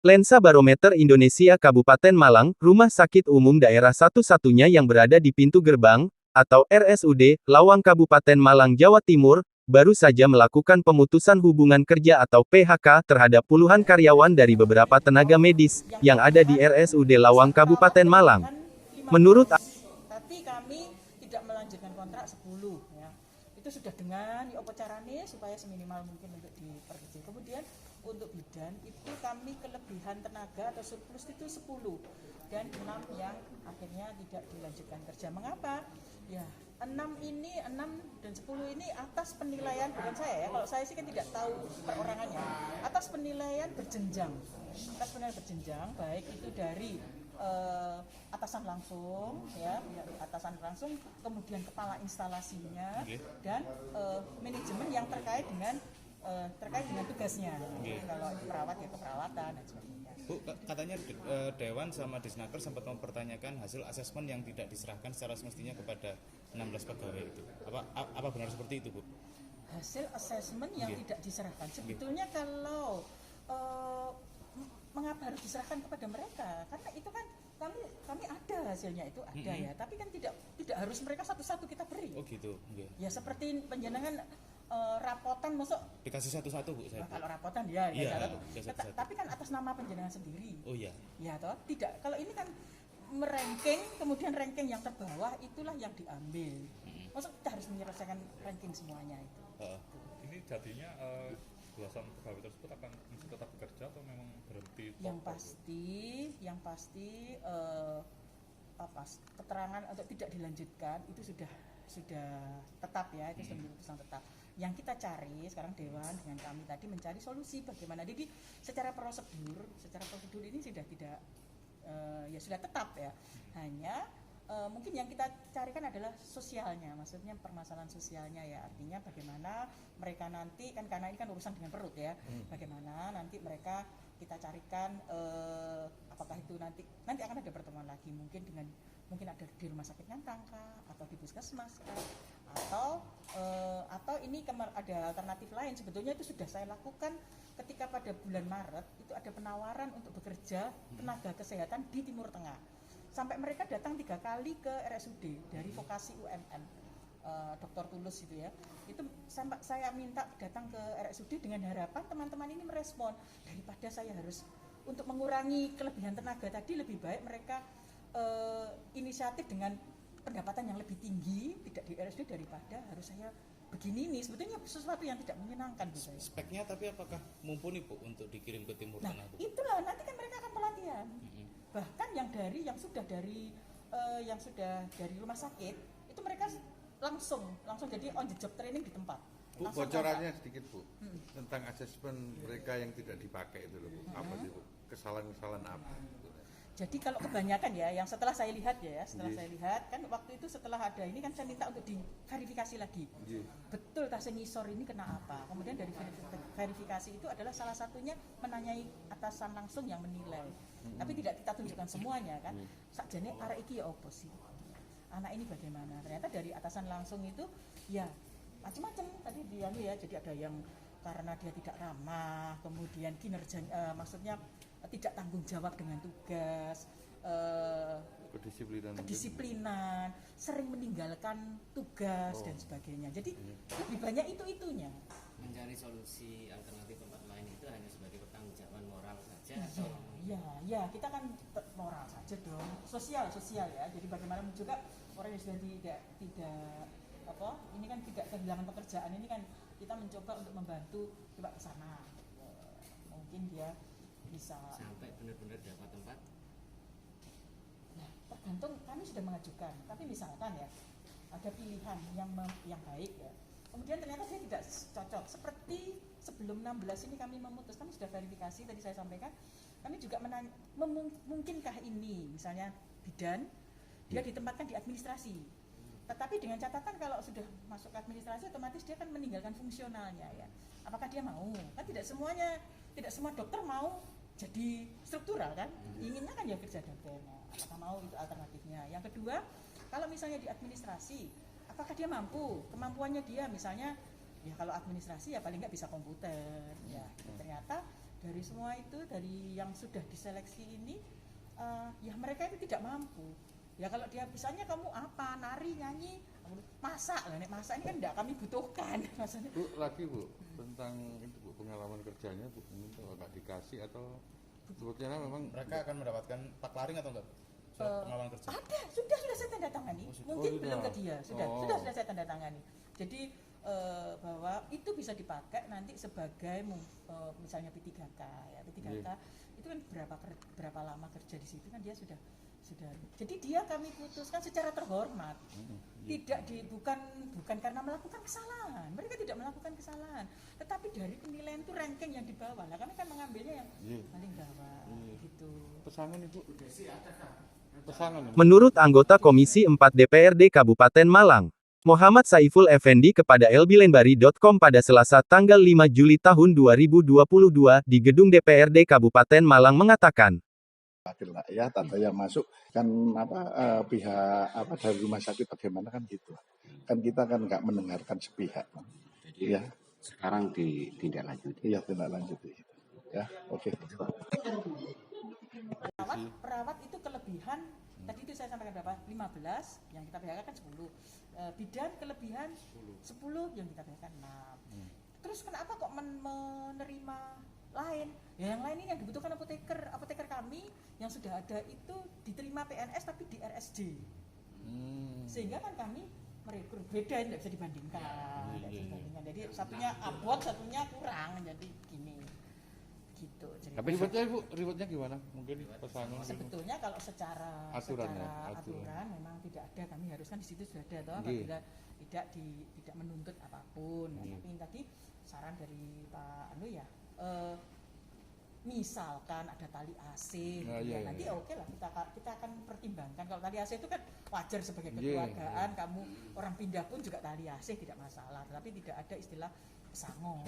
Lensa Barometer Indonesia Kabupaten Malang, rumah sakit umum daerah satu-satunya yang berada di pintu gerbang, atau RSUD, Lawang Kabupaten Malang, Jawa Timur, baru saja melakukan pemutusan hubungan kerja atau PHK terhadap puluhan karyawan dari beberapa tenaga medis yang ada di RSUD Lawang Kabupaten Malang. Menurut tapi kami tidak melanjutkan kontrak 10 ya. Itu sudah dengan apa caranya supaya seminimal mungkin untuk diperkecil. Kemudian untuk bidan itu kami kelebihan tenaga atau surplus itu 10 dan 6 yang akhirnya tidak dilanjutkan kerja. Mengapa? Ya, 6 dan 10 ini atas penilaian, bukan saya ya. Kalau saya sih kan tidak tahu perorangannya. Atas penilaian berjenjang. Atas penilaian berjenjang baik itu dari atasan langsung ya, atasan langsung, kemudian kepala instalasinya dan manajemen yang terkait dengan tugasnya. Kalau perawat ya keperawatan dan sebagainya. Bu, katanya Dewan sama Disnaker sempat mempertanyakan hasil asesmen yang tidak diserahkan secara semestinya kepada 16 pegawai itu. Apa benar seperti itu, Bu? Hasil asesmen yang tidak diserahkan. Sebetulnya kalau mengapa harus diserahkan kepada mereka? Karena itu kan kami ada hasilnya itu ada ya, tapi kan tidak harus mereka satu-satu kita beri. Oh gitu. Ya seperti penjenengan rapotan masuk dikasih satu-satu, Bu, saya. Kalau rapotan ya, satu-satu. tapi kan atas nama penjenengan sendiri. Oh iya. Ya toh, tidak. Kalau ini kan meranking, kemudian ranking yang terbawah itulah yang diambil. Maksud kita harus menyelesaikan ranking semuanya itu. Ini jadinya belasan pegawai tersebut akan masih tetap bekerja atau memang berhenti? Yang pasti keterangan untuk tidak dilanjutkan itu sudah tetap ya, itu sudah menjadi keputusan tetap. Yang kita cari sekarang Dewan dengan kami tadi mencari solusi bagaimana. Jadi secara prosedur ini sudah tidak sudah tetap ya. Hanya mungkin yang kita carikan adalah sosialnya, maksudnya permasalahan sosialnya ya, artinya bagaimana mereka nanti kan, karena ini kan urusan dengan perut ya, bagaimana nanti mereka kita carikan apakah itu nanti akan ada pertemuan lagi mungkin ada di rumah sakit Ngantang atau di puskesmas atau ini ada alternatif lain. Sebetulnya itu sudah saya lakukan ketika pada bulan Maret itu ada penawaran untuk bekerja tenaga kesehatan di Timur Tengah. Sampai mereka datang 3 kali ke RSUD dari vokasi UMN, Dr. Tulus itu ya. Itu saya minta datang ke RSUD dengan harapan teman-teman ini merespon, daripada saya harus untuk mengurangi kelebihan tenaga tadi, lebih baik mereka inisiatif dengan pendapatan yang lebih tinggi tidak di RSUD daripada harus saya begini. Ini sebetulnya sesuatu yang tidak menyenangkan buat saya. Speknya tapi apakah mumpuni, Bu, untuk dikirim ke Timur Tengah, Bu? Itulah nanti kan mereka akan pelatihan. Bahkan yang sudah dari rumah sakit itu mereka langsung jadi on the job training di tempat. Bu, bocorannya sedikit, Bu, tentang asesmen mereka yang tidak dipakai itu loh, Bu. Apa sih, Bu? Kesalahan apa? Jadi kalau kebanyakan ya, yang setelah saya lihat kan waktu itu setelah ada ini kan saya minta untuk diverifikasi lagi. Betul tas ngisor ini kena apa? Kemudian dari verifikasi itu adalah salah satunya menanyai atasan langsung yang menilai. Tapi tidak kita tunjukkan semuanya kan. Sakjane arek iki ya opo sih? Anak ini bagaimana? Ternyata dari atasan langsung itu ya macam-macam tadi dia ya. Jadi ada yang karena dia tidak ramah, kemudian kinerja maksudnya tidak tanggung jawab dengan tugas, kedisiplinan, sering meninggalkan tugas dan sebagainya. Jadi lebih banyak itu-itunya. Mencari solusi alternatif tempat lain itu hanya sebagai pertanggungjawaban moral saja. Ya, kita kan moral saja dong, sosial ya. Jadi bagaimana juga orang yang sudah tidak ini kan tidak kehilangan pekerjaan, ini kan kita mencoba untuk membantu coba ke sana. Mungkin dia bisa sampai benar-benar dapat tempat. Nah, tergantung, kami sudah mengajukan, tapi misalkan ya ada pilihan yang baik ya, kemudian ternyata dia tidak cocok, seperti sebelum 16 ini kami memutus, kami sudah verifikasi tadi saya sampaikan, kami juga mungkinkah ini misalnya bidan dia ditempatkan di administrasi, tetapi dengan catatan kalau sudah masuk ke administrasi otomatis dia kan meninggalkan fungsionalnya ya, apakah dia mau? Kan tidak semua dokter mau jadi struktural kan, inginnya kan ya kerja dokter. Apakah mau itu alternatifnya? Yang kedua, kalau misalnya di administrasi, apakah dia mampu? Kemampuannya dia misalnya, ya kalau administrasi ya paling nggak bisa komputer, ya ternyata dari semua itu, dari yang sudah diseleksi ini, ya mereka itu tidak mampu. Ya kalau dia bisanya kamu apa, nari, nyanyi, masak lah, masak ini kan tidak kami butuhkan. Maksudnya. Bu, lagi Bu, tentang itu Bu, pengalaman kerjanya Bu, mungkin kalau nggak dikasih atau sebetulnya memang Mereka akan mendapatkan taklaring atau enggak? Surat pengalaman kerja. Ada, sudah saya tanda tangani. Mungkin belum ke dia, sudah saya tanda tangani. Jadi bahwa itu bisa dipakai nanti sebagai misalnya P3K ya, P3K itu kan berapa lama kerja di situ kan dia sudah. Jadi dia kami putuskan secara terhormat. Bukan karena melakukan kesalahan. Mereka tidak melakukan kesalahan, tetapi dari penilaian itu ranking yang di bawah. Lah kami kan mengambilnya yang paling bawah gitu. pesangon Ibu. Pesangon. Menurut anggota Komisi 4 DPRD Kabupaten Malang, Muhammad Saiful Effendi kepada elbilenbari.com pada Selasa tanggal 5 Juli tahun 2022 di gedung DPRD Kabupaten Malang mengatakan, wakil rakyat atau yang masuk kan pihak dari rumah sakit bagaimana kan gitu kan kita kan nggak mendengarkan sepihak Jadi ya sekarang ditindaklanjuti. iya tindak lanjuti ya oke. Perawat itu kelebihan tadi itu saya sampaikan berapa? 15 yang kita bayarkan kan 10. Bidan kelebihan 10 yang kita bayarkan 6. Terus kenapa kok menerima lain? Ya yang lain ini yang dibutuhkan apoteker kami yang sudah ada itu diterima PNS tapi di RSJ. Sehingga kan kami merekrut beda, tidak bisa dibandingkan. Jadi satunya abot, satunya kurang, jadi gini. Gitu. Tapi ribetnya gimana? Mungkin pesangon. Sebetulnya kalau secara aturan memang tidak ada, kami haruskan di situ sudah ada toh apabila tidak menuntut apapun. Tapi tadi saran dari Pak Anu ya misalkan ada tali AC nanti oke lah kita akan pertimbangkan. Kalau tali AC itu kan wajar sebagai kekeluargaan, kamu orang pindah pun juga tali AC tidak masalah, tapi tidak ada istilah pesangon.